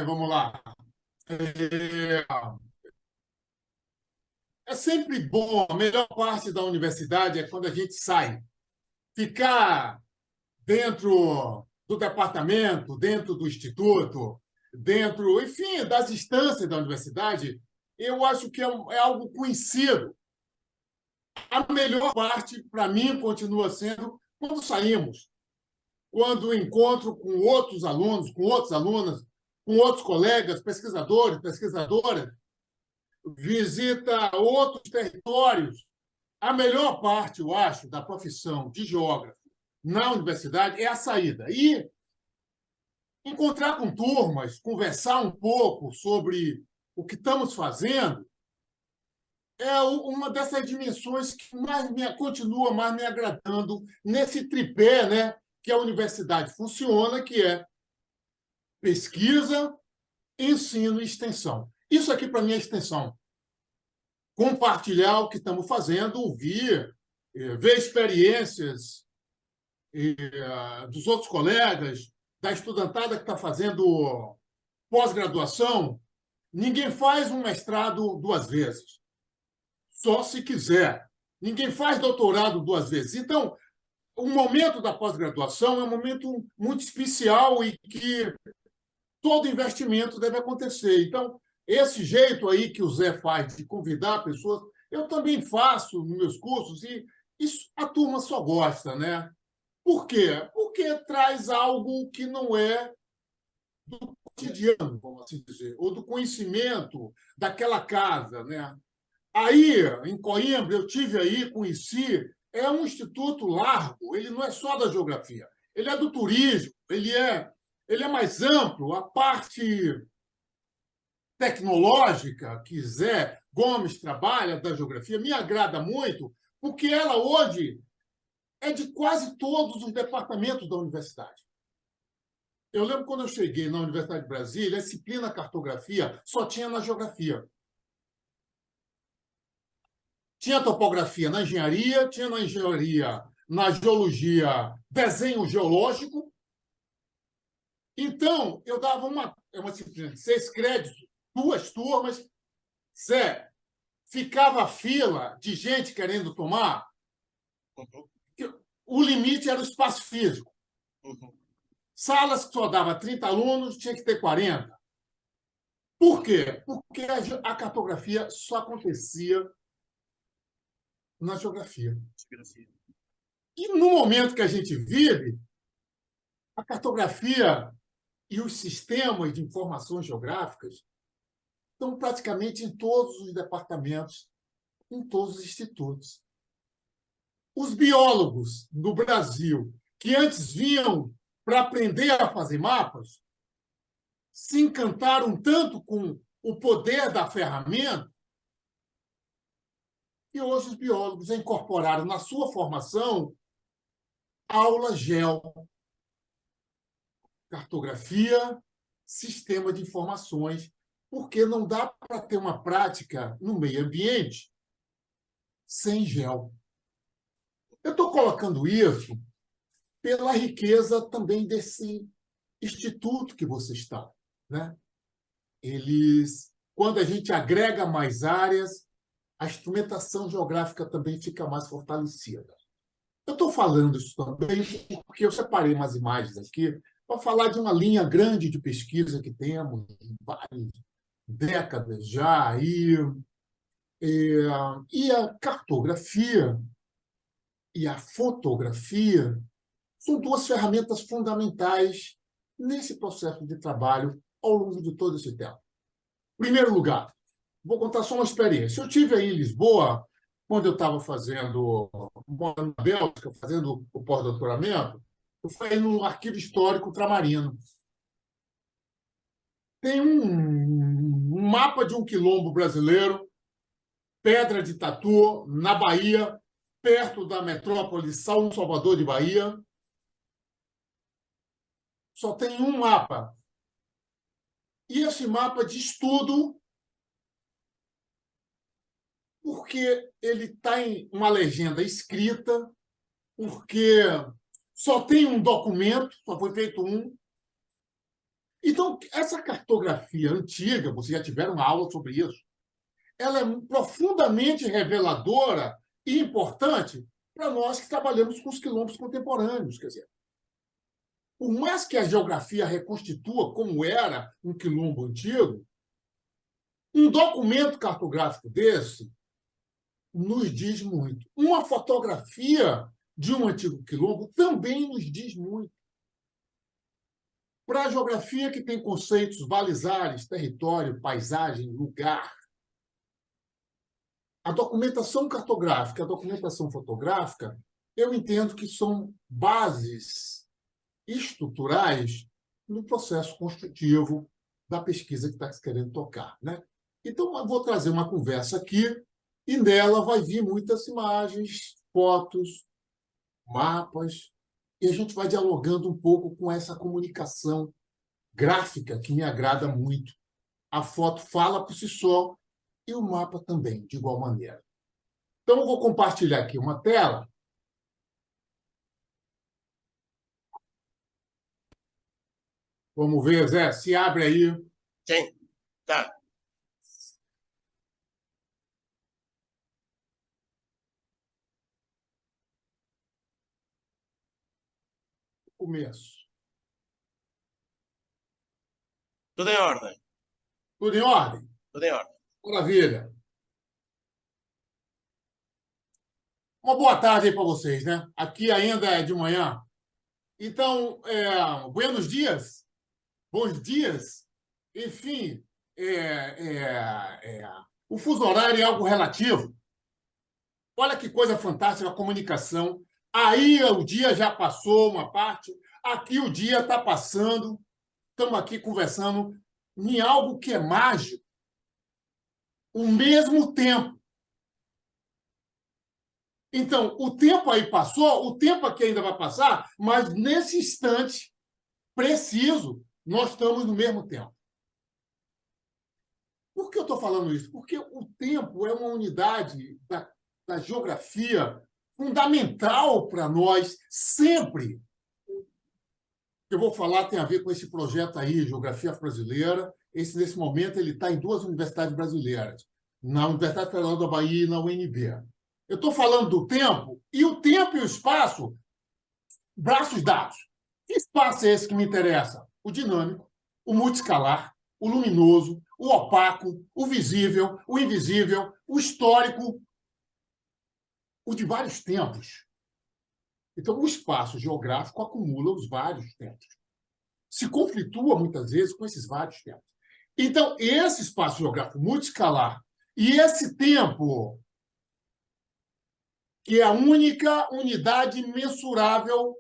Vamos lá. É, é sempre bom, a melhor parte da universidade é quando a gente sai. Ficar dentro do departamento, dentro do instituto, dentro, enfim, das instâncias da universidade, eu acho que é algo conhecido. A melhor parte, para mim, continua sendo quando saímos, quando encontro com outros alunos, com outras alunas, com outros colegas, pesquisadores, pesquisadoras, visita outros territórios. A melhor parte, eu acho, da profissão de geógrafo na universidade é a saída. E encontrar com turmas, conversar um pouco sobre o que estamos fazendo, é uma dessas dimensões que continua mais me agradando nesse tripé, né, que a universidade funciona, que é pesquisa, ensino e extensão. Isso aqui, para mim, é extensão. Compartilhar o que estamos fazendo, ouvir, ver experiências dos outros colegas, da estudantada que está fazendo pós-graduação. Ninguém faz um mestrado duas vezes, só se quiser. Ninguém faz doutorado duas vezes. Então, o momento da pós-graduação é um momento muito especial e que todo investimento deve acontecer. Então, esse jeito aí que o Zé faz de convidar pessoas, eu também faço nos meus cursos e isso a turma só gosta, né? Por quê? Porque traz algo que não é do cotidiano, vamos assim dizer, ou do conhecimento daquela casa, né? Aí, em Coimbra, eu tive aí, conheci, é um instituto largo, ele não é só da geografia, ele é do turismo, ele é mais amplo, a parte tecnológica que Zé Gomes trabalha da geografia me agrada muito, porque ela hoje é de quase todos os departamentos da universidade. Eu lembro quando eu cheguei na Universidade de Brasília, a disciplina cartografia só tinha na geografia. Tinha topografia na engenharia, na geologia, desenho geológico. Então, eu dava uma disciplina de 6 créditos, 2 turmas. Zé, ficava a fila de gente querendo tomar. O limite era o espaço físico. Salas que só dava 30 alunos, tinha que ter 40. Por quê? Porque a cartografia só acontecia na geografia. E no momento que a gente vive, a cartografia e os sistemas de informações geográficas estão praticamente em todos os departamentos, em todos os institutos. Os biólogos no Brasil, que antes vinham para aprender a fazer mapas, se encantaram tanto com o poder da ferramenta que hoje os biólogos incorporaram na sua formação aula geo, cartografia, sistema de informações, porque não dá para ter uma prática no meio ambiente sem gel. Eu estou colocando isso pela riqueza também desse instituto que você está, né? Quando a gente agrega mais áreas, a instrumentação geográfica também fica mais fortalecida. Eu estou falando isso também porque eu separei umas imagens aqui para falar de uma linha grande de pesquisa que temos várias décadas já, e a cartografia e a fotografia são duas ferramentas fundamentais nesse processo de trabalho ao longo de todo esse tempo. Em primeiro lugar, vou contar só uma experiência. Eu tive aí em Lisboa, quando eu estava morando na Bélgica, fazendo o pós-doutoramento, eu fui aí no Arquivo Histórico Ultramarino. Tem um mapa de um quilombo brasileiro, Pedra de Tatu, na Bahia, perto da metrópole São Salvador de Bahia. Só tem um mapa. E esse mapa de estudo porque ele está em uma legenda escrita, porque só tem um documento, só foi feito um. Então, essa cartografia antiga, vocês já tiveram uma aula sobre isso, ela é profundamente reveladora e importante para nós que trabalhamos com os quilombos contemporâneos. Quer dizer, por mais que a geografia reconstitua como era um quilombo antigo, um documento cartográfico desse nos diz muito. Uma fotografia de um antigo quilombo também nos diz muito. Para a geografia que tem conceitos balizares, território, paisagem, lugar, a documentação cartográfica, a documentação fotográfica, eu entendo que são bases estruturais no processo construtivo da pesquisa que está querendo tocar, né? Então, eu vou trazer uma conversa aqui e nela vai vir muitas imagens, fotos, mapas, e a gente vai dialogando um pouco com essa comunicação gráfica que me agrada muito. A foto fala por si só e o mapa também, de igual maneira. Então, eu vou compartilhar aqui uma tela. Vamos ver, Zé, se abre aí. Sim, tá. Começo. Tudo em ordem. Tudo em ordem? Tudo em ordem. Maravilha. Uma boa tarde aí para vocês, né? Aqui ainda é de manhã. Então, buenos dias, bons dias. Enfim, o fuso horário é algo relativo. Olha que coisa fantástica a comunicação. Aí o dia já passou uma parte, aqui o dia está passando. Estamos aqui conversando em algo que é mágico. O mesmo tempo. Então, o tempo aí passou, o tempo aqui ainda vai passar, mas nesse instante preciso, nós estamos no mesmo tempo. Por que eu estou falando isso? Porque o tempo é uma unidade da geografia fundamental para nós, sempre. O que eu vou falar tem a ver com esse projeto aí, Geografia Brasileira. Nesse momento, ele está em 2 universidades brasileiras, na Universidade Federal da Bahia e na UNB. Eu estou falando do tempo, e o tempo e o espaço, braços dados. Que espaço é esse que me interessa? O dinâmico, o multiescalar, o luminoso, o opaco, o visível, o invisível, o histórico, o de vários tempos. Então, o espaço geográfico acumula os vários tempos. Se conflitua, muitas vezes, com esses vários tempos. Então, esse espaço geográfico multiescalar e esse tempo, que é a única unidade mensurável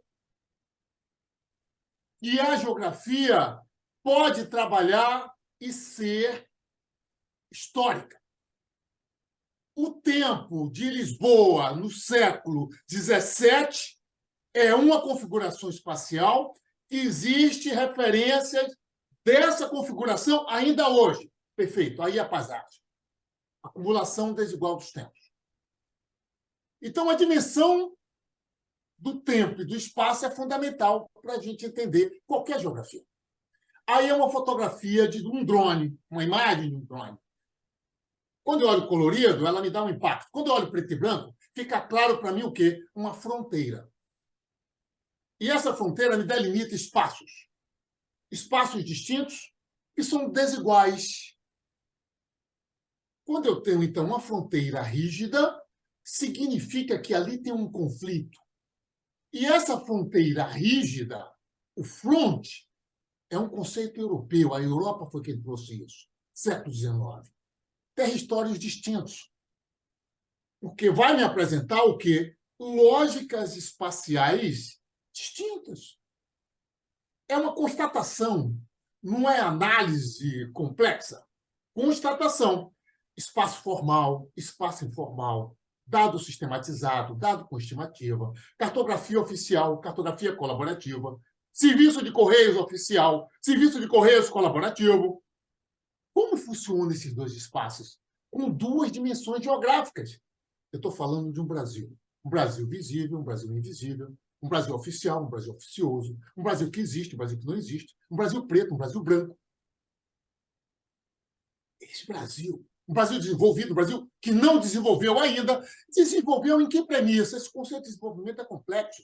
que a geografia pode trabalhar e ser histórica. O tempo de Lisboa, no século XVII, é uma configuração espacial que existe referências dessa configuração ainda hoje. Perfeito, aí a paisagem. Acumulação desigual dos tempos. Então, a dimensão do tempo e do espaço é fundamental para a gente entender qualquer geografia. Aí é uma fotografia de um drone, uma imagem de um drone. Quando eu olho colorido, ela me dá um impacto. Quando eu olho preto e branco, fica claro para mim o quê? Uma fronteira. E essa fronteira me delimita espaços. Espaços distintos que são desiguais. Quando eu tenho, então, uma fronteira rígida, significa que ali tem um conflito. E essa fronteira rígida, o front, é um conceito europeu. A Europa foi quem trouxe isso, século XIX. Territórios distintos. Porque vai me apresentar o quê? Lógicas espaciais distintas. É uma constatação, não é análise complexa. Constatação. Espaço formal, espaço informal, dado sistematizado, dado com estimativa, cartografia oficial, cartografia colaborativa, serviço de correios oficial, serviço de correios colaborativo. Como funcionam esses dois espaços? com duas dimensões geográficas. Eu estou falando de um Brasil visível, um Brasil invisível, um Brasil oficial, um Brasil oficioso, um Brasil que existe, um Brasil que não existe, um Brasil preto, um Brasil branco. Esse Brasil, um Brasil desenvolvido, um Brasil que não desenvolveu ainda, desenvolveu em que premissa? Esse conceito de desenvolvimento é complexo.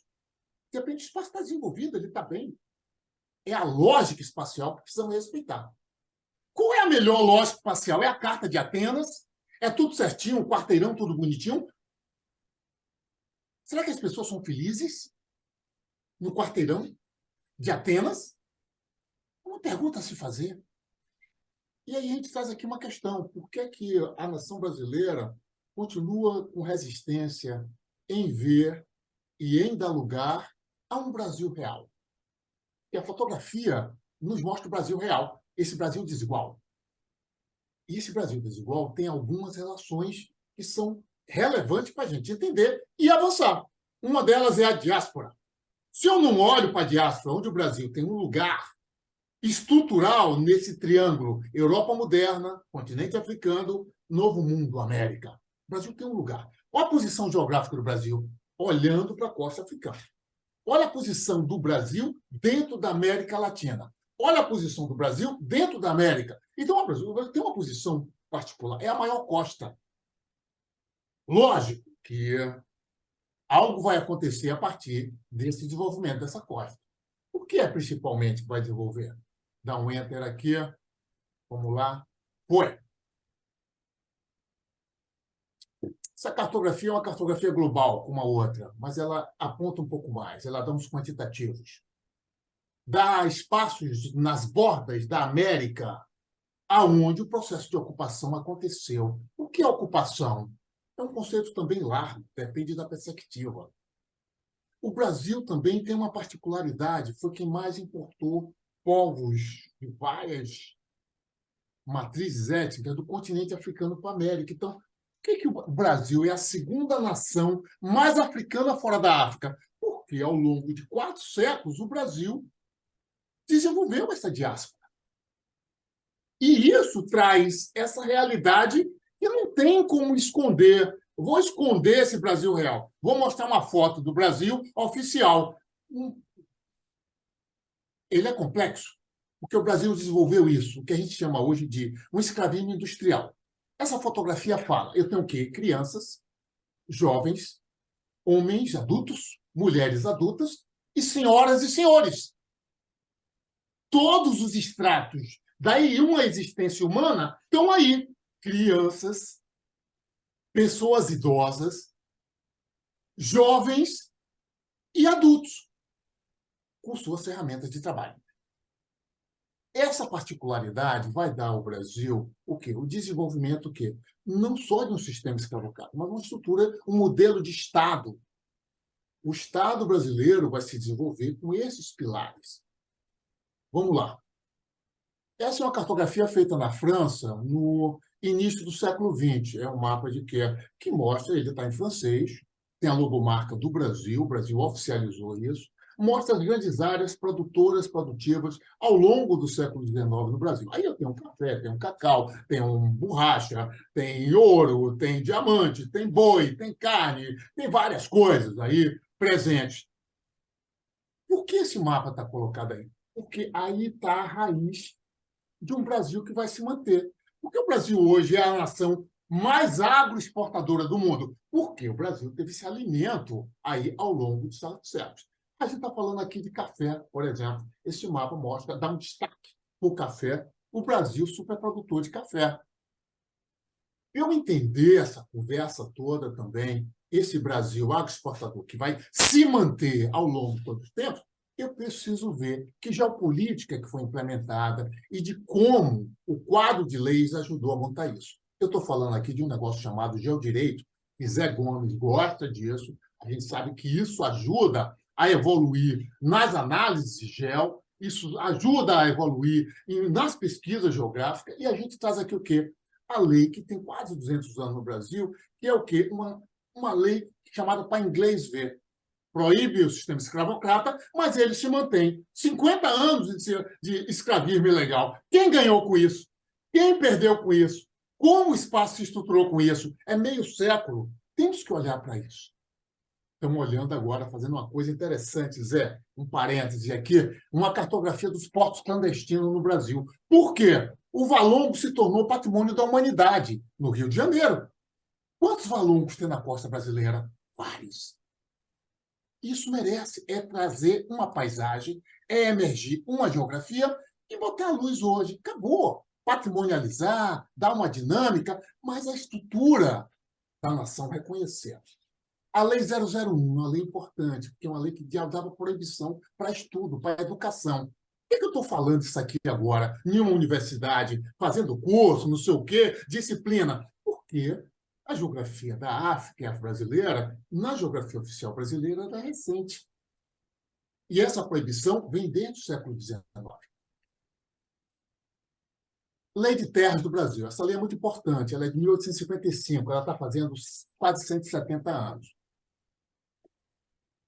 De repente, o espaço está desenvolvido, ele está bem. É a lógica espacial que precisamos respeitar. Qual é a melhor lógica espacial? É a Carta de Atenas? É tudo certinho, um quarteirão, tudo bonitinho? Será que as pessoas são felizes no quarteirão de Atenas? É uma pergunta a se fazer. E aí a gente traz aqui uma questão. Por que que a nação brasileira continua com resistência em ver e em dar lugar a um Brasil real? E a fotografia nos mostra o Brasil real, esse Brasil desigual. E esse Brasil desigual tem algumas relações que são relevantes para a gente entender e avançar. Uma delas é a diáspora. Se eu não olho para a diáspora, onde o Brasil tem um lugar estrutural nesse triângulo Europa moderna, continente africano, Novo Mundo, América. O Brasil tem um lugar. Olha a posição geográfica do Brasil, olhando para a costa africana. Olha a posição do Brasil dentro da América Latina. Olha a posição do Brasil dentro da América. Então, o Brasil tem uma posição particular. É a maior costa. Lógico que algo vai acontecer a partir desse desenvolvimento dessa costa. O que é principalmente que vai desenvolver? Dá um enter aqui. Vamos lá. Foi. Essa cartografia é uma cartografia global, como a outra, mas ela aponta um pouco mais, ela dá uns quantitativos. Dá espaços nas bordas da América aonde o processo de ocupação aconteceu. O que é ocupação? É um conceito também largo, depende da perspectiva. O Brasil também tem uma particularidade, foi quem mais importou povos de várias matrizes étnicas do continente africano para a América. Então, por que o Brasil é a segunda nação mais africana fora da África? Porque, ao longo de 4 séculos, o Brasil desenvolveu essa diáspora. E isso traz essa realidade que não tem como esconder. Eu vou esconder esse Brasil real. Vou mostrar uma foto do Brasil oficial. Ele é complexo, porque o Brasil desenvolveu isso, o que a gente chama hoje de um escravismo industrial. Essa fotografia fala, eu tenho o quê? Crianças, jovens, homens adultos, mulheres adultas e senhoras e senhores. Todos os estratos, daí uma existência humana, estão aí. Crianças, pessoas idosas, jovens e adultos, com suas ferramentas de trabalho. Essa particularidade vai dar ao Brasil o quê? O desenvolvimento o quê? Não só de um sistema escravocrata, mas uma estrutura, um modelo de Estado. O Estado brasileiro vai se desenvolver com esses pilares. Vamos lá. Essa é uma cartografia feita na França no início do século XX. É um mapa de que mostra, ele está em francês, tem a logomarca do Brasil, o Brasil oficializou isso, mostra as grandes áreas produtoras, produtivas ao longo do século XIX no Brasil. Aí eu tenho um café, tem um cacau, tem borracha, tem ouro, tem diamante, tem boi, tem carne, tem várias coisas aí presentes. Por que esse mapa está colocado aí? Porque aí está a raiz de um Brasil que vai se manter. Porque o Brasil hoje é a nação mais agroexportadora do mundo. Porque o Brasil teve esse alimento aí ao longo dos séculos. A gente está falando aqui de café, por exemplo. Esse mapa mostra, dá um destaque para o café, o Brasil superprodutor de café. Eu entender essa conversa toda também, esse Brasil agroexportador que vai se manter ao longo de todo o tempo, eu preciso ver que geopolítica que foi implementada e de como o quadro de leis ajudou a montar isso. Eu estou falando aqui de um negócio chamado geodireito, e Zé Gomes gosta disso, a gente sabe que isso ajuda a evoluir nas análises de geo, isso ajuda a evoluir nas pesquisas geográficas, e a gente traz aqui o quê? A lei que tem quase 200 anos no Brasil, que é o quê? Uma lei chamada para inglês ver. Proíbe o sistema escravocrata, mas ele se mantém. 50 anos de escravismo ilegal. Quem ganhou com isso? Quem perdeu com isso? Como o espaço se estruturou com isso? É meio século. Temos que olhar para isso. Estamos olhando agora, fazendo uma coisa interessante, Zé, um parêntese aqui, uma cartografia dos portos clandestinos no Brasil. Por quê? O valongo se tornou patrimônio da humanidade no Rio de Janeiro. Quantos valongos tem na costa brasileira? Vários. Isso merece trazer uma paisagem, emergir uma geografia e botar a luz hoje. Acabou. Patrimonializar, dar uma dinâmica, mas a estrutura da nação reconhecer. A Lei 001, uma lei importante, porque é uma lei que dava proibição para estudo, para educação. Por que eu estou falando isso aqui agora? Em uma universidade, fazendo curso, não sei o quê, disciplina? Porque a geografia da África brasileira, na geografia oficial brasileira, é recente. E essa proibição vem desde o século XIX. Lei de Terras do Brasil. Essa lei é muito importante. Ela é de 1855. Ela está fazendo quase 170 anos.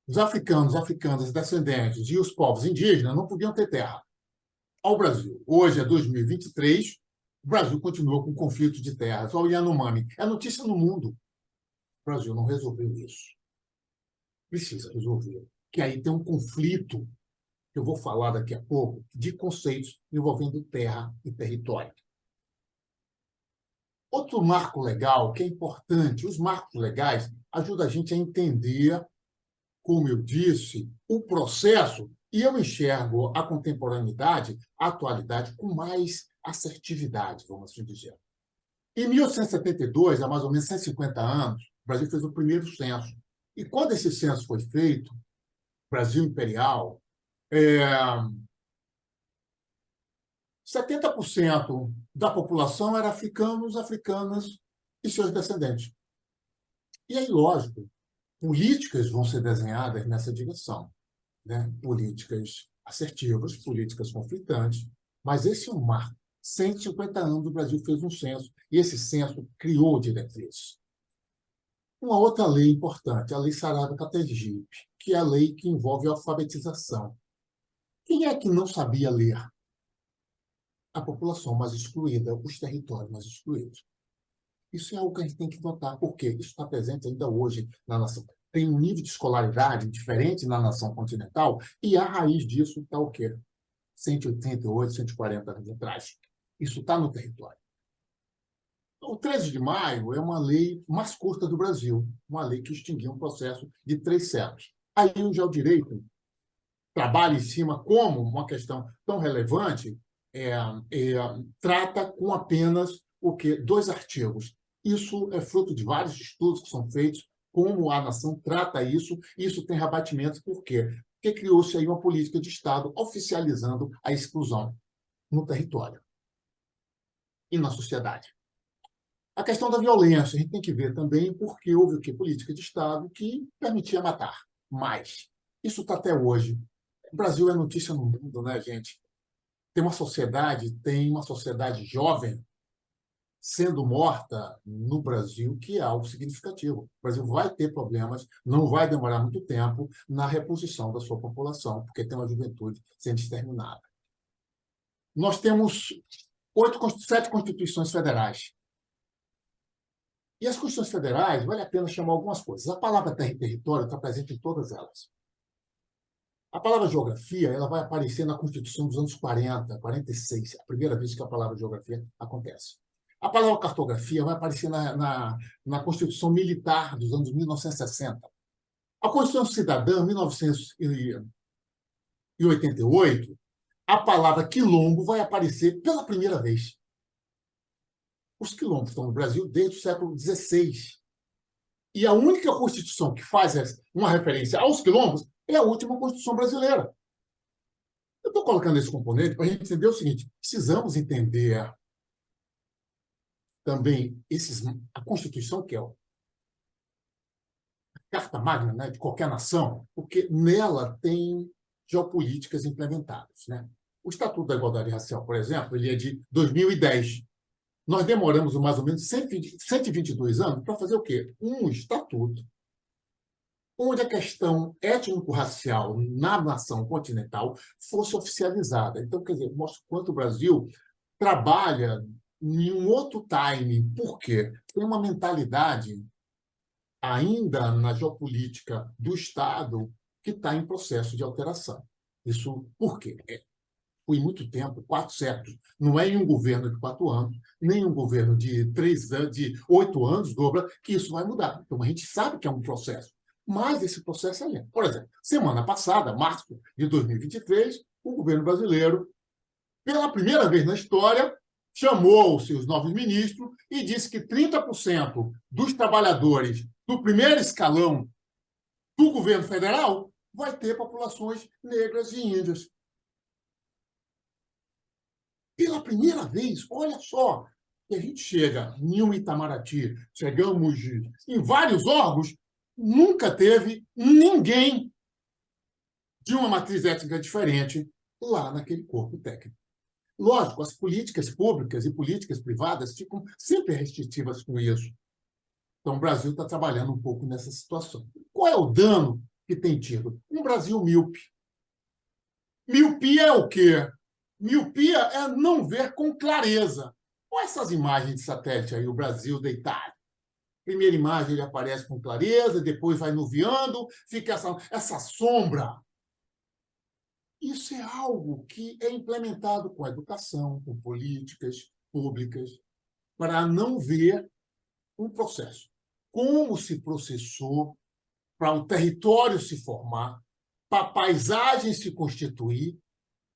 Os africanos, africanas, descendentes e os povos indígenas não podiam ter terra. Ao Brasil. Hoje é 2023, o Brasil continua com conflito de terras. Olha o Yanomami. É notícia no mundo. O Brasil não resolveu isso. Precisa resolver. Que aí tem um conflito, que eu vou falar daqui a pouco, de conceitos envolvendo terra e território. Outro marco legal, que é importante, os marcos legais ajudam a gente a entender, como eu disse, o processo, e eu enxergo a contemporaneidade, a atualidade, com mais assertividade, vamos assim dizer. Em 1872, há mais ou menos 150 anos, o Brasil fez o primeiro censo. E quando esse censo foi feito, Brasil Imperial, 70% da população era africanos, africanas e seus descendentes. E aí, lógico, políticas vão ser desenhadas nessa direção, né? Políticas assertivas, políticas conflitantes, mas esse é um marco. 150 anos o Brasil fez um censo, e esse censo criou diretrizes. Uma outra lei importante, a Lei Saraiva-Categipe, que é a lei que envolve a alfabetização. Quem é que não sabia ler? A população mais excluída, os territórios mais excluídos. Isso é algo que a gente tem que notar, porque isso está presente ainda hoje na nação. Tem um nível de escolaridade diferente na nação continental, e a raiz disso está o quê? 188, 140 anos atrás. Isso está no território. O 13 de maio é uma lei mais curta do Brasil, uma lei que extinguiu um processo de 3 séculos. Aí já o direito trabalha em cima como uma questão tão relevante, trata com apenas o quê? 2 artigos. Isso é fruto de vários estudos que são feitos, como a nação trata isso, e isso tem rebatimentos. Por quê? Porque criou-se aí uma política de Estado oficializando a exclusão no território e na sociedade. A questão da violência, a gente tem que ver também porque houve o quê? Política de Estado que permitia matar mais. Isso está até hoje. O Brasil é notícia no mundo, né, gente? Tem uma sociedade jovem sendo morta no Brasil, que é algo significativo. O Brasil vai ter problemas, não vai demorar muito tempo na reposição da sua população, porque tem uma juventude sendo exterminada. Nós temos 7 constituições federais. E as constituições federais, vale a pena chamar algumas coisas. A palavra terra e território está presente em todas elas. A palavra geografia ela vai aparecer na Constituição dos anos 40, 46, a primeira vez que a palavra geografia acontece. A palavra cartografia vai aparecer na Constituição Militar dos anos 1960. A Constituição Cidadã, 1988, a palavra quilombo vai aparecer pela primeira vez. Os quilombos estão no Brasil desde o século XVI. E a única Constituição que faz uma referência aos quilombos é a última Constituição brasileira. Eu estou colocando esse componente para a gente entender o seguinte: precisamos entender também a Constituição, que é a Carta Magna, né, de qualquer nação, porque nela tem geopolíticas implementadas, né? O Estatuto da Igualdade Racial, por exemplo, ele é de 2010. Nós demoramos mais ou menos 122 anos para fazer o quê? Um estatuto onde a questão étnico-racial na nação continental fosse oficializada. Então, quer dizer, mostra quanto o Brasil trabalha em um outro time. Por quê? Tem uma mentalidade ainda na geopolítica do Estado que está em processo de alteração. Isso por quê? Foi muito tempo, 4 séculos. Não é em um governo de 4 anos, nem em um governo de 3 anos, de 8 anos, dobra, que isso vai mudar. Então, a gente sabe que é um processo, mas esse processo é lento. Por exemplo, semana passada, março de 2023, o governo brasileiro, pela primeira vez na história, chamou os seus novos ministros e disse que 30% dos trabalhadores do primeiro escalão do governo federal vai ter populações negras e índias. Pela primeira vez, olha só, que a gente chega em um Itamaraty, chegamos em vários órgãos, nunca teve ninguém de uma matriz étnica diferente lá naquele corpo técnico. Lógico, as políticas públicas e políticas privadas ficam sempre restritivas com isso. Então, o Brasil está trabalhando um pouco nessa situação. Qual é o dano que tem tido? Um Brasil míope. Miopia é o quê? Miopia é não ver com clareza. Olha essas imagens de satélite aí, o Brasil deitado. Primeira imagem ele aparece com clareza, depois vai nuviando, fica essa sombra. Isso é algo que é implementado com a educação, com políticas públicas, para não ver um processo. Como se processou para o território se formar, para a paisagem se constituir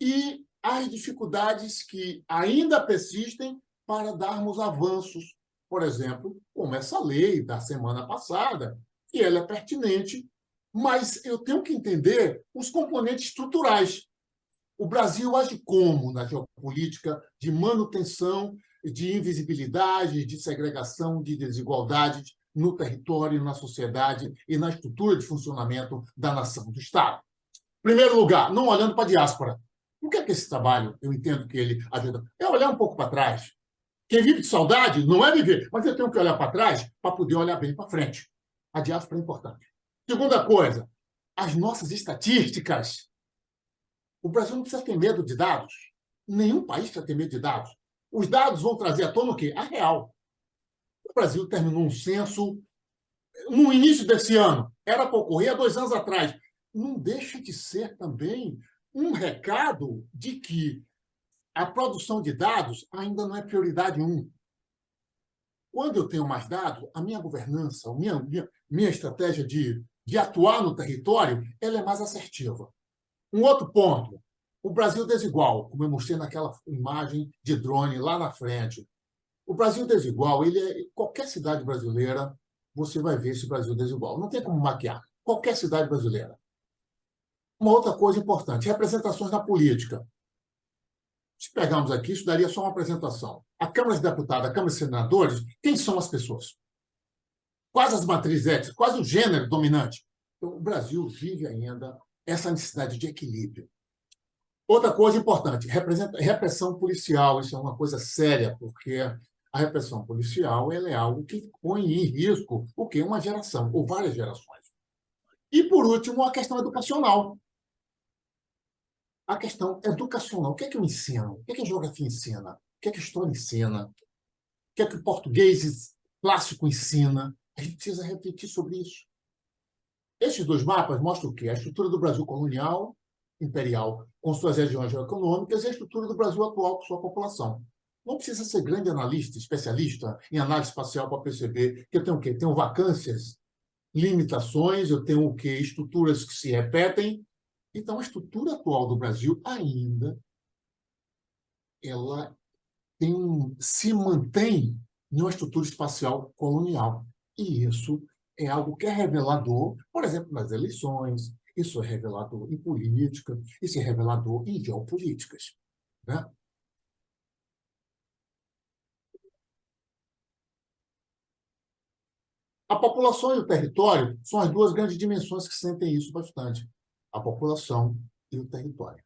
e as dificuldades que ainda persistem para darmos avanços, por exemplo, como essa lei da semana passada, que ela é pertinente, mas eu tenho que entender os componentes estruturais. O Brasil age como na geopolítica de manutenção de invisibilidade, de segregação, de desigualdades no território, na sociedade e na estrutura de funcionamento da nação, do Estado. Primeiro lugar, não olhando para a diáspora. O que é que esse trabalho, eu entendo que ele ajuda? É olhar um pouco para trás. Quem vive de saudade não é viver, mas eu tenho que olhar para trás para poder olhar bem para frente. A diáspora é importante. Segunda coisa, as nossas estatísticas. O Brasil não precisa ter medo de dados. Nenhum país precisa ter medo de dados. Os dados vão trazer à tona o quê? A real. O Brasil terminou um censo no início desse ano. Era para ocorrer há 2 anos atrás. Não deixa de ser também um recado de que a produção de dados ainda não é prioridade 1. Quando eu tenho mais dados, a minha governança, a minha estratégia de atuar no território, ela é mais assertiva. Um outro ponto, o Brasil desigual, como eu mostrei naquela imagem de drone lá na frente. O Brasil desigual, qualquer cidade brasileira, você vai ver esse Brasil desigual. Não tem como maquiar. Qualquer cidade brasileira. Uma outra coisa importante, representações na política. Se pegarmos aqui, isso daria só uma apresentação. A Câmara de Deputados, a Câmara de Senadores, quem são as pessoas? Quais as matrizes étnicas? Quais o gênero dominante? Então, o Brasil vive ainda essa necessidade de equilíbrio. Outra coisa importante, repressão policial. Isso é uma coisa séria, porque a repressão policial ela é algo que põe em risco o quê? Uma geração, ou várias gerações. E, por último, a questão educacional. A questão educacional. O que é que eu ensino? O que é que a geografia ensina? O que é que a história ensina? O que é que o português clássico ensina? A gente precisa refletir sobre isso. Esses 2 mapas mostram o quê? A estrutura do Brasil colonial, imperial, com suas regiões geoeconômicas, e a estrutura do Brasil atual com sua população. Não precisa ser grande analista, especialista em análise espacial para perceber que eu tenho o quê? Tenho vacâncias, limitações, eu tenho o quê? Estruturas que se repetem. Então, a estrutura atual do Brasil ainda ela se mantém em uma estrutura espacial colonial. E isso é algo que é revelador, por exemplo, nas eleições, isso é revelador em política, isso é revelador em geopolíticas. Né? A população e o território são as 2 grandes dimensões que sentem isso bastante. A população e o território.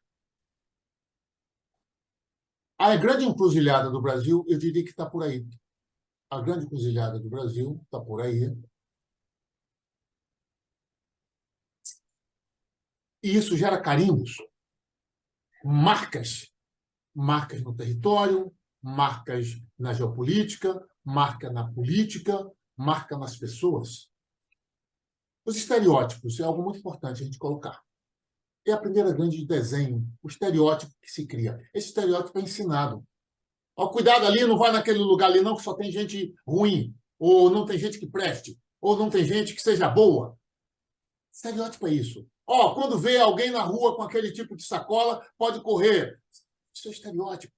A grande encruzilhada do Brasil, eu diria que está por aí. A grande encruzilhada do Brasil está por aí. E isso gera carimbos, marcas no território, marcas na geopolítica, marca na política, marca nas pessoas. Os estereótipos é algo muito importante a gente colocar. É a primeira grande desenho, o estereótipo que se cria. Esse estereótipo é ensinado. Ó, cuidado ali, não vai naquele lugar ali não, que só tem gente ruim, ou não tem gente que preste, ou não tem gente que seja boa. Estereótipo é isso. Ó, quando vê alguém na rua com aquele tipo de sacola, pode correr. Isso é estereótipo.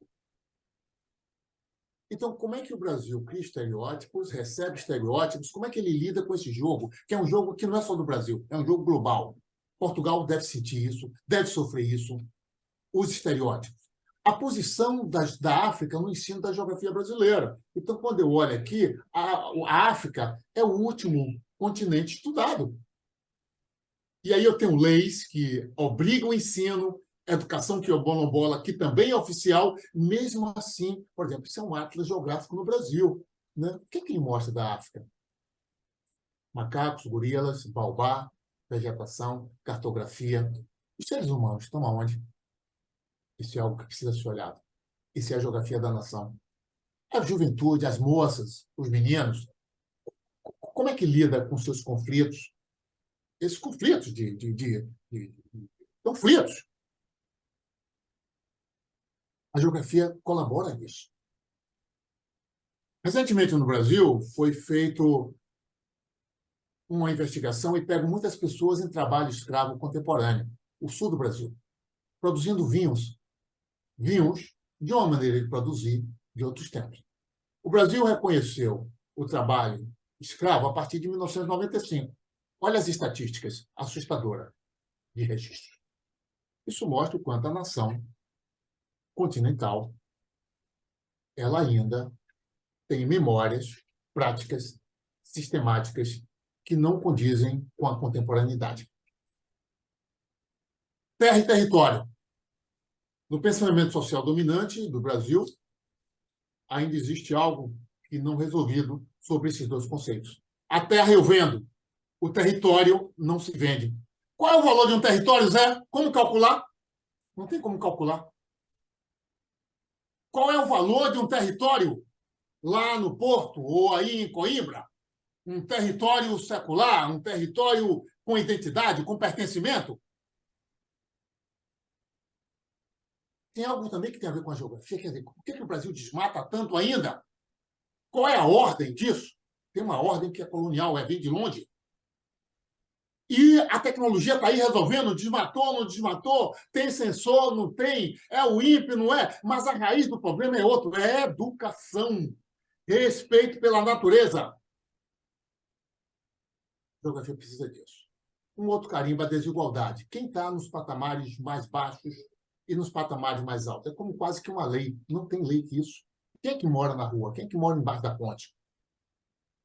Então, como é que o Brasil cria estereótipos, recebe estereótipos? Como é que ele lida com esse jogo, que é um jogo que não é só do Brasil, é um jogo global. Portugal deve sentir isso, deve sofrer isso. Os estereótipos. A posição da África no ensino da geografia brasileira. Então, quando eu olho aqui, a África é o último continente estudado. E aí eu tenho leis que obrigam o ensino, educação que é o quilombola, que também é oficial, mesmo assim, por exemplo, isso é um atlas geográfico no Brasil. Né? O que ele mostra da África? Macacos, gorilas, baobá, vegetação, cartografia. Os seres humanos estão aonde? Isso é algo que precisa ser olhado. Isso é a geografia da nação. A juventude, as moças, os meninos, como é que lida com seus conflitos? Esses conflitos de conflitos. A geografia colabora nisso. Recentemente, no Brasil, foi feito uma investigação e pego muitas pessoas em trabalho escravo contemporâneo, o sul do Brasil, produzindo vinhos de uma maneira de produzir de outros tempos. O Brasil reconheceu o trabalho escravo a partir de 1995. Olha as estatísticas assustadoras de registro. Isso mostra o quanto a nação continental ela ainda tem memórias, práticas, sistemáticas que não condizem com a contemporaneidade. Terra e território. No pensamento social dominante do Brasil, ainda existe algo que não resolvido sobre esses dois conceitos. A terra eu vendo, o território não se vende. Qual é o valor de um território, Zé? Como calcular? Não tem como calcular. Qual é o valor de um território lá no Porto ou aí em Coimbra? Um território secular, um território com identidade, com pertencimento? Tem algo também que tem a ver com a geografia. Quer dizer, por que o Brasil desmata tanto ainda? Qual é a ordem disso? Tem uma ordem que é colonial, vem de longe. E a tecnologia está aí resolvendo, desmatou, não desmatou, tem sensor, não tem, é o INPE, não é? Mas a raiz do problema é outro, é educação, respeito pela natureza. A geografia precisa disso. Um outro carimbo, a desigualdade. Quem está nos patamares mais baixos e nos patamares mais altos? É como quase que uma lei. Não tem lei que isso. Quem é que mora na rua? Quem é que mora embaixo da ponte?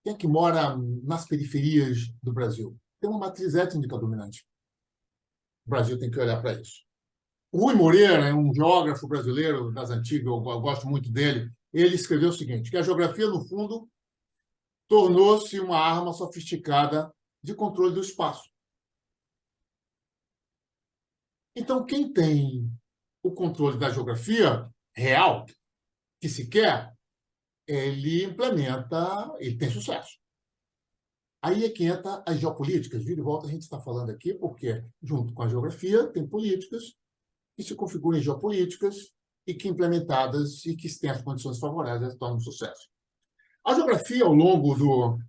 Quem é que mora nas periferias do Brasil? Tem uma matriz étnica dominante. O Brasil tem que olhar para isso. O Rui Moreira é um geógrafo brasileiro das antigas, eu gosto muito dele. Ele escreveu o seguinte, que a geografia, no fundo, tornou-se uma arma sofisticada de controle do espaço. Então, quem tem o controle da geografia real, que se quer, ele implementa, ele tem sucesso. Aí é que entra as geopolíticas. Vira e volta a gente está falando aqui, porque, junto com a geografia, tem políticas que se configuram em geopolíticas e que, implementadas e que têm as condições favoráveis, tornam um sucesso. A geografia, ao longo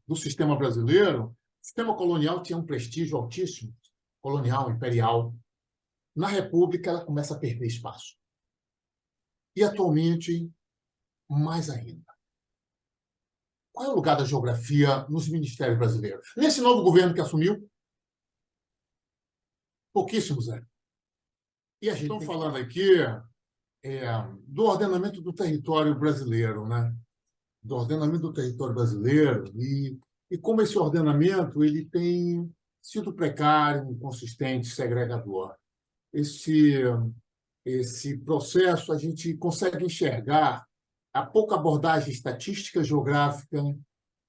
do sistema brasileiro, o sistema colonial tinha um prestígio altíssimo, colonial, imperial. Na República, ela começa a perder espaço. E, atualmente, mais ainda. Qual é o lugar da geografia nos ministérios brasileiros? Nesse novo governo que assumiu, pouquíssimos, né? E a gente está falando aqui do ordenamento do território brasileiro, né? Do ordenamento do território brasileiro e como esse ordenamento ele tem sido precário, inconsistente, segregador. Esse processo a gente consegue enxergar a pouca abordagem estatística geográfica,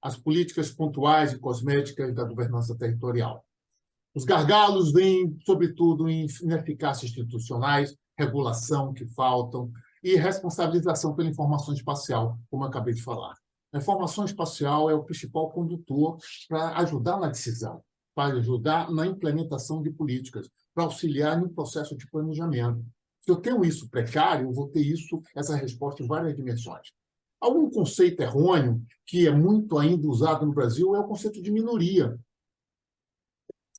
as políticas pontuais e cosméticas da governança territorial. Os gargalos vêm, sobretudo, em ineficácias institucionais, regulação que faltam, e responsabilização pela informação espacial, como eu acabei de falar. A informação espacial é o principal condutor para ajudar na decisão, para ajudar na implementação de políticas, para auxiliar no processo de planejamento. Se eu tenho isso precário, eu vou ter essa resposta em várias dimensões. Algum conceito errôneo que é muito ainda usado no Brasil é o conceito de minoria.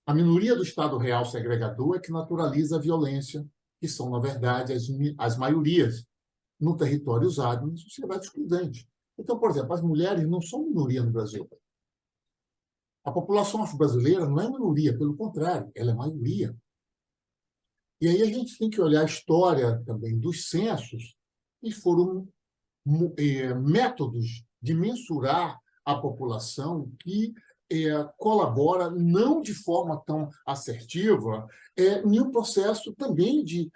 A minoria do Estado real segregador é que naturaliza a violência, que são, na verdade, as maiorias no território usado na sociedade excludente. Então, por exemplo, as mulheres não são minoria no Brasil. A população afro-brasileira não é minoria, pelo contrário, ela é maioria. E aí a gente tem que olhar a história também dos censos, e foram métodos de mensurar a população que colabora, não de forma tão assertiva, em um processo também de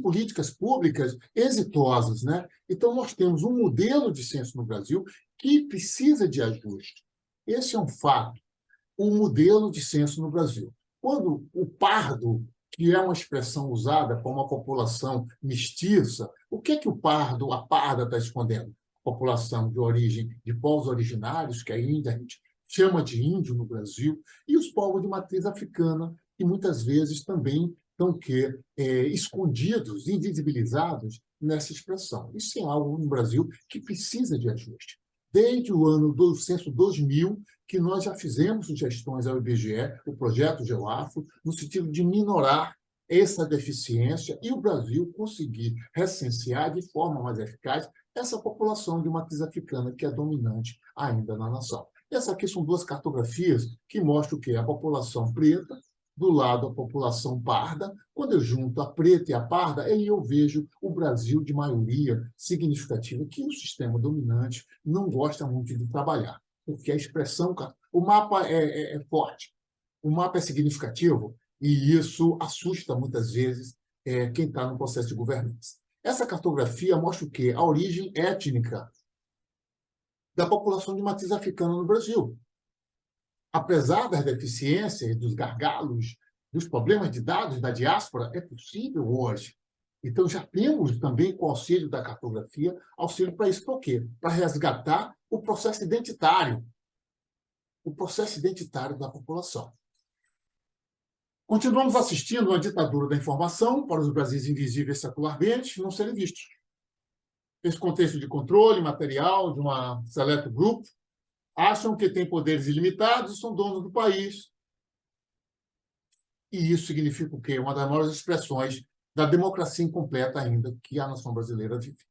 políticas públicas exitosas, né? Então, nós temos um modelo de censo no Brasil que precisa de ajuste. Esse é um fato, o modelo de censo no Brasil. Quando o pardo, que é uma expressão usada para uma população mestiça, o que é que a parda está escondendo? População de origem de povos originários, que ainda a gente chama de índio no Brasil, e os povos de matriz africana, que muitas vezes também estão escondidos, invisibilizados nessa expressão. Isso é algo no Brasil que precisa de ajuste. Desde o ano do censo 2000, que nós já fizemos sugestões ao IBGE, o projeto GeoAfro, no sentido de minorar essa deficiência e o Brasil conseguir recensear de forma mais eficaz essa população de matriz africana que é dominante ainda na nação. Essas aqui são duas cartografias que mostram o quê? A população preta, do lado a população parda. Quando eu junto a preta e a parda, aí eu vejo o Brasil de maioria significativa, que o sistema dominante não gosta muito de trabalhar, porque a expressão... O mapa é forte, o mapa é significativo, e isso assusta muitas vezes quem está no processo de governança. Essa cartografia mostra o quê? A origem étnica da população de matriz africana no Brasil. Apesar das deficiências, dos gargalos, dos problemas de dados da diáspora, é possível hoje. Então, já temos também, com o auxílio da cartografia, auxílio para isso. Por quê? Para resgatar o processo identitário da população. Continuamos assistindo uma ditadura da informação para os Brasis invisíveis secularmente não serem vistos. Esse contexto de controle material de um seleto grupo, acham que têm poderes ilimitados e são donos do país. E isso significa o quê? Uma das maiores expressões da democracia incompleta ainda que a nação brasileira vive.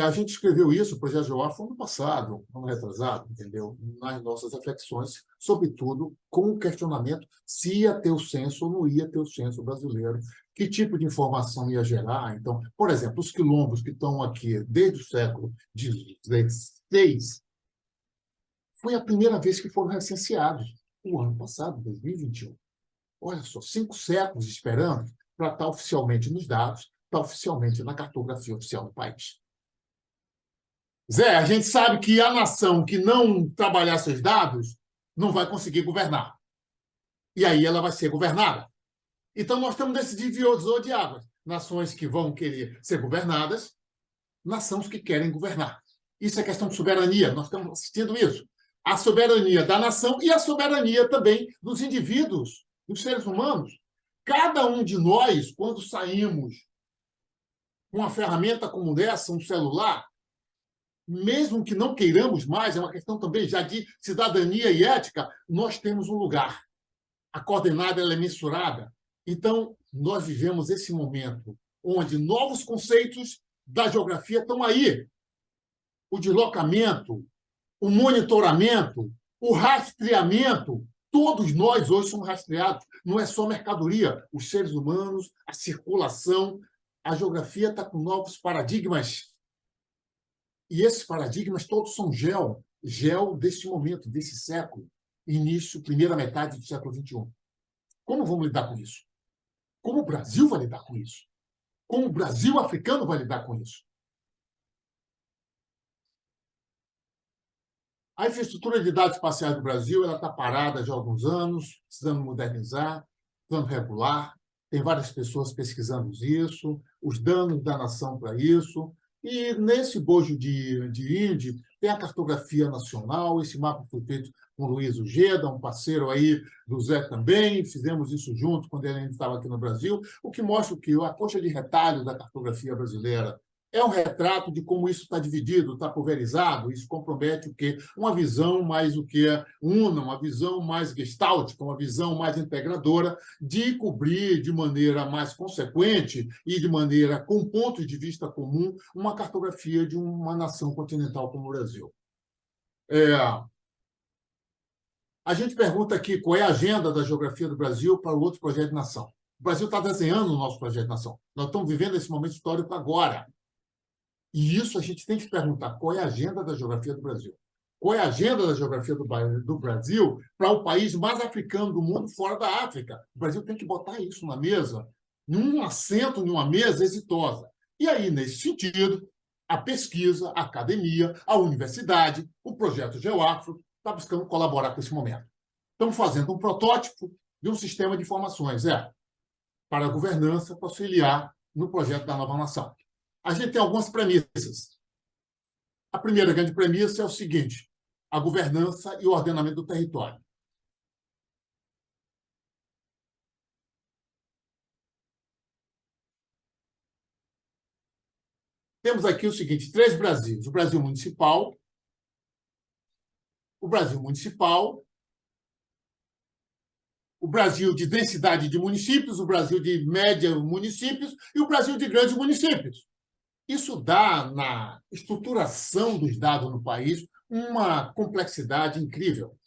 A gente escreveu isso, o Projeto GeoAfro, ano passado, ano retrasado, entendeu? Nas nossas reflexões, sobretudo com o questionamento se ia ter o censo ou não ia ter o censo brasileiro, que tipo de informação ia gerar. Então, por exemplo, os quilombos que estão aqui desde o século XVI, foi a primeira vez que foram recenseados, o ano passado, 2021. Olha só, 5 séculos esperando para estar oficialmente nos dados, estar oficialmente na cartografia oficial do país. Zé, a gente sabe que a nação que não trabalhar seus dados não vai conseguir governar. E aí ela vai ser governada. Então, nós estamos nesse divisor de águas. Nações que vão querer ser governadas, nações que querem governar. Isso é questão de soberania. Nós estamos assistindo isso. A soberania da nação e a soberania também dos indivíduos, dos seres humanos. Cada um de nós, quando saímos com uma ferramenta como essa, um celular, mesmo que não queiramos mais, é uma questão também já de cidadania e ética, nós temos um lugar. A coordenada ela é mensurada. Então, nós vivemos esse momento onde novos conceitos da geografia estão aí. O deslocamento, o monitoramento, o rastreamento, todos nós hoje somos rastreados. Não é só mercadoria, os seres humanos, a circulação. A geografia está com novos paradigmas. E esses paradigmas todos são gel desse momento, desse século, início, primeira metade do século XXI. Como vamos lidar com isso? Como o Brasil vai lidar com isso? Como o Brasil africano vai lidar com isso? A infraestrutura de dados espaciais do Brasil está parada já há alguns anos, precisando modernizar, precisando regular. tem várias pessoas pesquisando isso, os danos da nação para isso. E nesse bojo de Índio tem a cartografia nacional, esse mapa foi feito com o Luiz Ujeda, um parceiro aí do Zé também, fizemos isso junto quando ele ainda estava aqui no Brasil, o que mostra que a coxa de retalho da cartografia brasileira é um retrato de como isso está dividido, está pulverizado, isso compromete o quê? Uma visão mais o que una, uma visão mais gestáltica, uma visão mais integradora de cobrir de maneira mais consequente e de maneira com pontos de vista comum uma cartografia de uma nação continental como o Brasil. A gente pergunta aqui qual é a agenda da geografia do Brasil para o outro projeto de nação. O Brasil está desenhando o nosso projeto de nação. Nós estamos vivendo esse momento histórico agora. E isso a gente tem que perguntar qual é a agenda da geografia do Brasil. Qual é a agenda da geografia do Brasil para o país mais africano do mundo fora da África? O Brasil tem que botar isso na mesa, num assento, numa mesa exitosa. E aí, nesse sentido, a pesquisa, a academia, a universidade, o projeto GeoAfro está buscando colaborar com esse momento. Estamos fazendo um protótipo de um sistema de informações, para a governança, para auxiliar no projeto da nova nação. A gente tem algumas premissas. A primeira grande premissa é o seguinte: a governança e o ordenamento do território. Temos aqui o seguinte: 3 Brasis. O Brasil municipal, o Brasil municipal, o Brasil de densidade de municípios, o Brasil de média municípios e o Brasil de grandes municípios. Isso dá, na estruturação dos dados no país, uma complexidade incrível,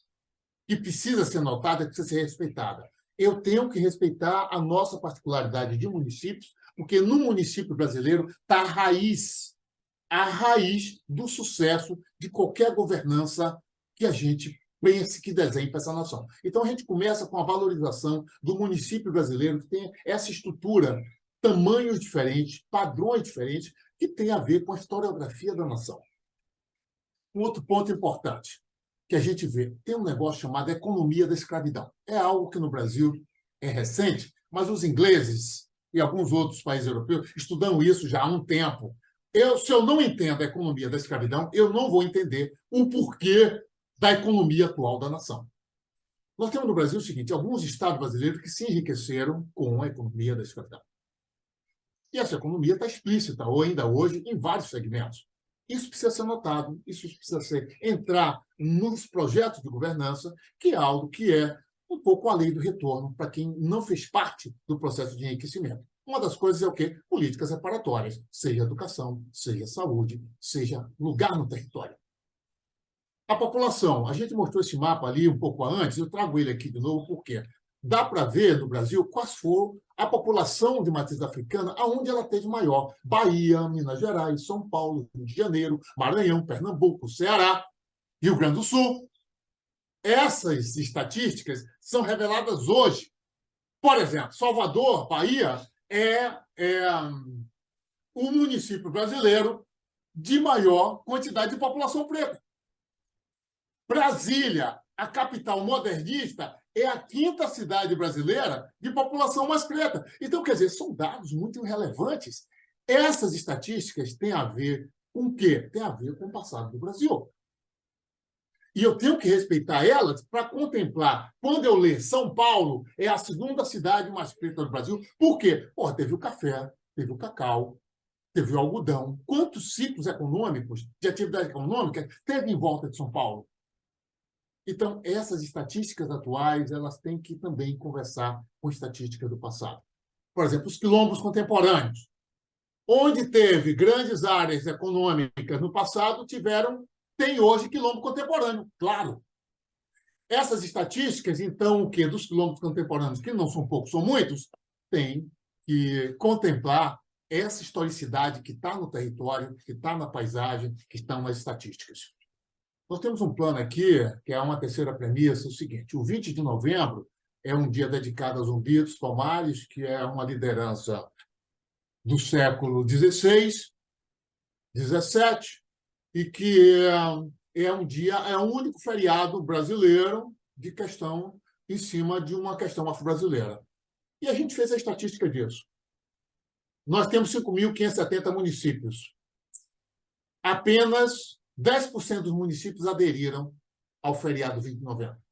que precisa ser notada, que precisa ser respeitada. Eu tenho que respeitar a nossa particularidade de municípios, porque no município brasileiro está a raiz do sucesso de qualquer governança que a gente pense que desenhe para essa nação. Então, a gente começa com a valorização do município brasileiro, que tem essa estrutura, tamanhos diferentes, padrões diferentes, que tem a ver com a historiografia da nação. Um outro ponto importante que a gente vê, tem um negócio chamado economia da escravidão. É algo que no Brasil é recente, mas os ingleses e alguns outros países europeus estudam isso já há um tempo. Se eu não entendo a economia da escravidão, eu não vou entender o porquê da economia atual da nação. Nós temos no Brasil o seguinte: alguns estados brasileiros que se enriqueceram com a economia da escravidão. E essa economia está explícita, ou ainda hoje, em vários segmentos. Isso precisa ser notado, isso precisa entrar nos projetos de governança, que é algo que é um pouco a lei do retorno para quem não fez parte do processo de enriquecimento. Uma das coisas é o quê? Políticas reparatórias, seja educação, seja saúde, seja lugar no território. A população, a gente mostrou esse mapa ali um pouco antes, eu trago ele aqui de novo, porque dá para ver no Brasil quais foram a população de matriz africana, aonde ela teve maior: Bahia, Minas Gerais, São Paulo, Rio de Janeiro, Maranhão, Pernambuco, Ceará, Rio Grande do Sul. Essas estatísticas são reveladas hoje. Por exemplo, Salvador, Bahia, é o município brasileiro de maior quantidade de população preta. Brasília, a capital modernista, é a 5ª cidade brasileira de população mais preta. Então, quer dizer, são dados muito relevantes. Essas estatísticas têm a ver com o quê? Tem a ver com o passado do Brasil. E eu tenho que respeitar elas para contemplar. Quando eu ler São Paulo é a 2ª cidade mais preta do Brasil, por quê? Teve o café, teve o cacau, teve o algodão. Quantos ciclos econômicos, de atividade econômica, teve em volta de São Paulo? Então, essas estatísticas atuais, elas têm que também conversar com estatísticas do passado. Por exemplo, os quilombos contemporâneos. Onde teve grandes áreas econômicas no passado, tem hoje quilombo contemporâneo, claro. Essas estatísticas, então, o quê? Dos quilombos contemporâneos, que não são poucos, são muitos, tem que contemplar essa historicidade que está no território, que está na paisagem, que estão nas estatísticas. Nós temos um plano aqui, que é uma terceira premissa, o seguinte: o 20 de novembro é um dia dedicado a Zumbi dos Palmares, que é uma liderança do século XVI, XVII, e que é o único feriado brasileiro de questão em cima de uma questão afro-brasileira. E a gente fez a estatística disso. Nós temos 5.570 municípios. Apenas 10% dos municípios aderiram ao feriado 20 de novembro.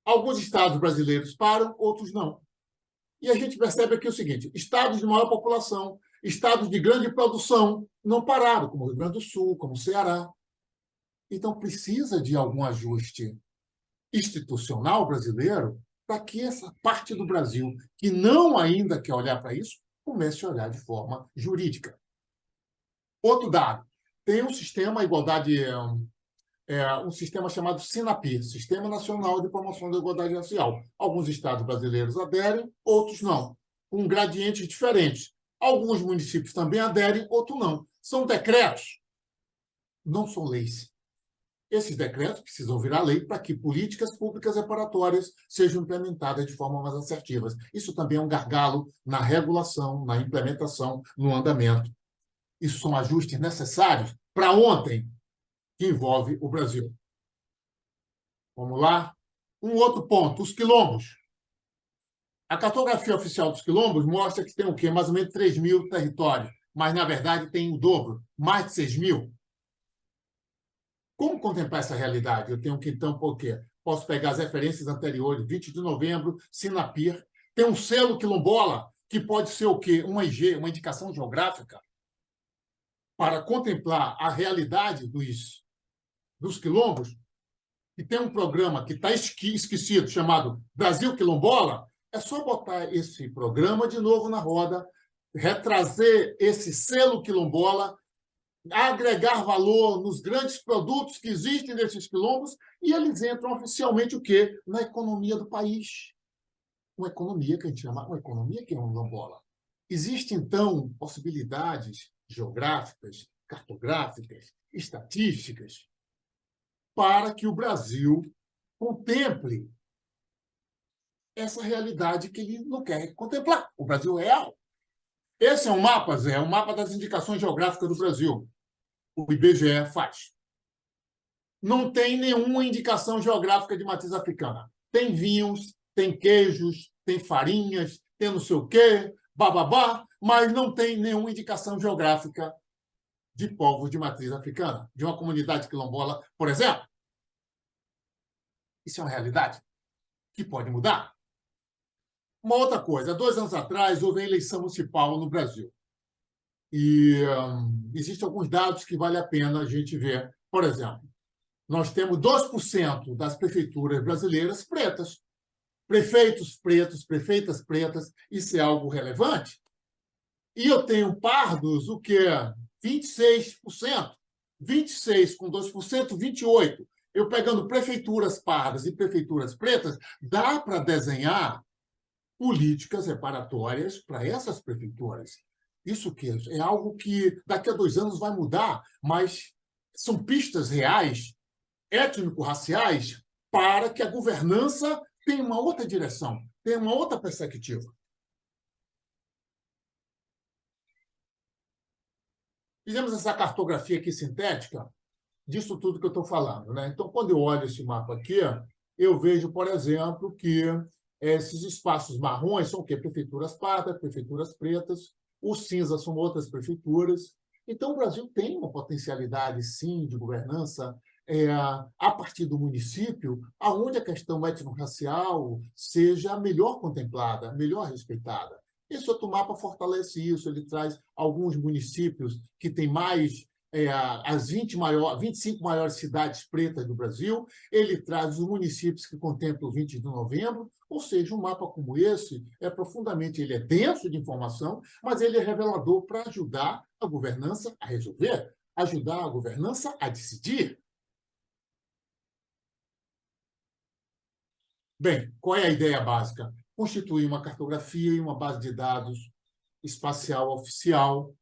Alguns estados brasileiros param, outros não. E a gente percebe aqui o seguinte: estados de maior população, estados de grande produção, não pararam, como o Rio Grande do Sul, como o Ceará. Então, precisa de algum ajuste institucional brasileiro para que essa parte do Brasil, que não ainda quer olhar para isso, comece a olhar de forma jurídica. Outro dado: tem um sistema igualdade, um sistema chamado SINAPI, Sistema Nacional de Promoção da Igualdade Racial. Alguns estados brasileiros aderem, outros não, com gradientes diferentes. Alguns municípios também aderem, outros não. São decretos, não são leis. Esses decretos precisam virar lei para que políticas públicas reparatórias sejam implementadas de forma mais assertiva. Isso também é um gargalo na regulação, na implementação, no andamento. Isso são ajustes necessários para ontem, que envolve o Brasil. Vamos lá? Um outro ponto, os quilombos. A cartografia oficial dos quilombos mostra que tem o quê? Mais ou menos 3.000 territórios, mas, na verdade, tem o dobro, mais de 6.000. Como contemplar essa realidade? Eu tenho que, então, por quê? Posso pegar as referências anteriores, 20 de novembro, Sinapir. Tem um selo quilombola, que pode ser o quê? Uma IG, uma indicação geográfica, para contemplar a realidade dos quilombos. E tem um programa que está esquecido, chamado Brasil Quilombola. É só botar esse programa de novo na roda, retrazer esse selo quilombola, agregar valor nos grandes produtos que existem nesses quilombos, e eles entram oficialmente o quê? Na economia do país. Uma economia que a gente chama uma economia quilombola. Existem, então, possibilidades geográficas, cartográficas, estatísticas, para que o Brasil contemple essa realidade que ele não quer contemplar. O Brasil é real. Esse é um mapa, Zé, um mapa das indicações geográficas do Brasil. O IBGE faz. Não tem nenhuma indicação geográfica de matriz africana. Tem vinhos, tem queijos, tem farinhas, tem não sei o quê, bababá, mas não tem nenhuma indicação geográfica de povos de matriz africana, de uma comunidade quilombola, por exemplo. Isso é uma realidade que pode mudar. Uma outra coisa: 2 anos atrás houve a eleição municipal no Brasil. E existem alguns dados que vale a pena a gente ver. Por exemplo, nós temos 2% das prefeituras brasileiras pretas. Prefeitos pretos, prefeitas pretas, isso é algo relevante. E eu tenho pardos, o quê? 26%. 26% com 2%, 28%. Eu pegando prefeituras pardas e prefeituras pretas, dá para desenhar políticas reparatórias para essas prefeituras. Isso que é algo que daqui a 2 anos vai mudar, mas são pistas reais, étnico-raciais, para que a governança tenha uma outra direção, tenha uma outra perspectiva. Fizemos essa cartografia aqui sintética disso tudo que eu estou falando, né? Então, quando eu olho esse mapa aqui, eu vejo, por exemplo, que esses espaços marrons são o quê? Prefeituras pardas, prefeituras pretas, os cinzas são outras prefeituras. Então, o Brasil tem uma potencialidade, sim, de governança a partir do município, onde a questão étnico-racial seja melhor contemplada, melhor respeitada. Esse outro mapa fortalece isso, ele traz alguns municípios que têm mais as 25 maiores cidades pretas do Brasil, ele traz os municípios que contemplam o 20 de novembro, ou seja, um mapa como esse ele é denso de informação, mas ele é revelador para ajudar a governança a resolver, ajudar a governança a decidir. Bem, qual é a ideia básica? Constituir uma cartografia e uma base de dados espacial oficial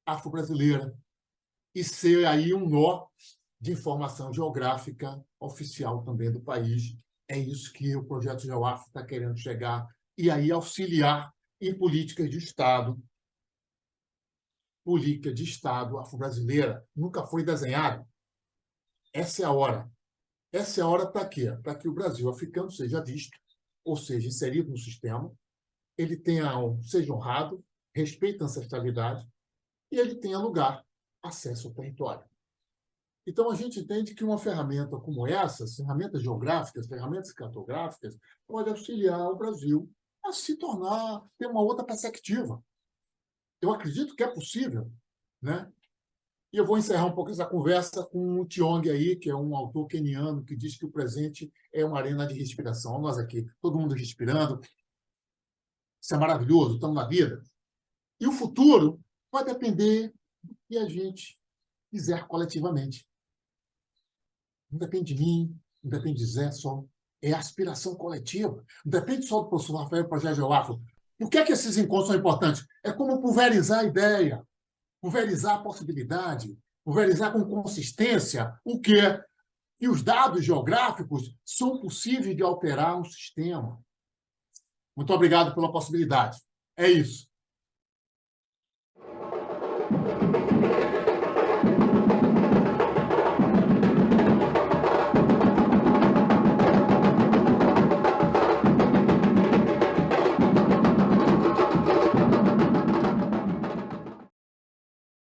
afro-brasileira, e ser aí um nó de informação geográfica oficial também do país. É isso que o projeto GeoAfro está querendo chegar, e aí auxiliar em políticas de Estado. Política de Estado afro-brasileira nunca foi desenhada. Essa é a hora. Essa é a hora para quê? Para que o Brasil africano seja visto, ou seja, inserido no sistema, ele seja honrado, respeite a ancestralidade e ele tenha lugar, acesso ao território. Então, a gente entende que uma ferramenta como essa, ferramentas geográficas, ferramentas cartográficas, pode auxiliar o Brasil a se tornar, ter uma outra perspectiva. Eu acredito que é possível, né? E eu vou encerrar um pouco essa conversa com o Tiong aí, que é um autor queniano que diz que o presente é uma arena de respiração. Nós aqui, todo mundo respirando. Isso é maravilhoso, estamos na vida. E o futuro vai depender do que a gente fizer coletivamente. Não depende de mim, não depende de Zé só. É aspiração coletiva. Não depende só do professor Rafael Pajé Geoafro. Por que esses encontros são importantes? É como pulverizar a ideia, pulverizar a possibilidade, pulverizar com consistência o quê? E os dados geográficos são possíveis de alterar um sistema. Muito obrigado pela possibilidade. É isso.